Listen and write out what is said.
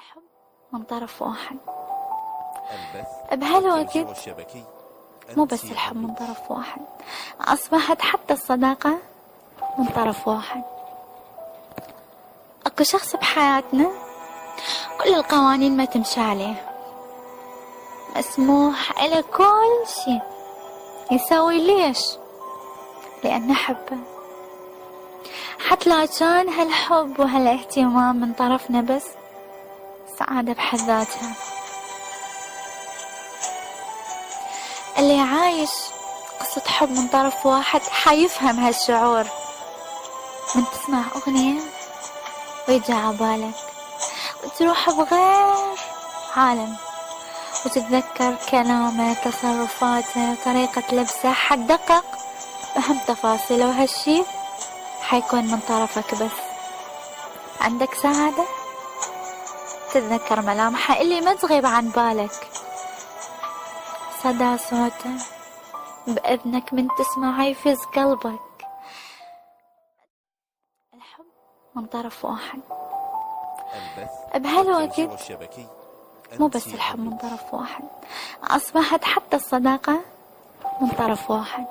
الحب من طرف واحد. بهالوقت مو بس الحب من طرف واحد، أصبحت حتى الصداقة من طرف واحد. أكو شخص بحياتنا كل القوانين ما تمشي عليه، مسموح له كل شيء يسوي. ليش؟ لأن نحبه. حتى لو كان هالحب وهالاهتمام من طرفنا بس، سعادة بحد ذاتها. اللي عايش قصة حب من طرف واحد حيفهم هالشعور. من تسمع أغنية ويجي عبالك وتروح بغير عالم، وتتذكر كلامه، تصرفاته، طريقة لبسه، حتدقق بأهم تفاصيله، وهالشي حيكون من طرفك بس. عندك سعادة تتذكر ملامحه اللي ما تغيب عن بالك، صدى صوته بأذنك من تسمعه يفز قلبك. الحب من طرف واحد. بهالوقت مو بس الحب من طرف واحد، أصبحت حتى الصداقة من طرف واحد.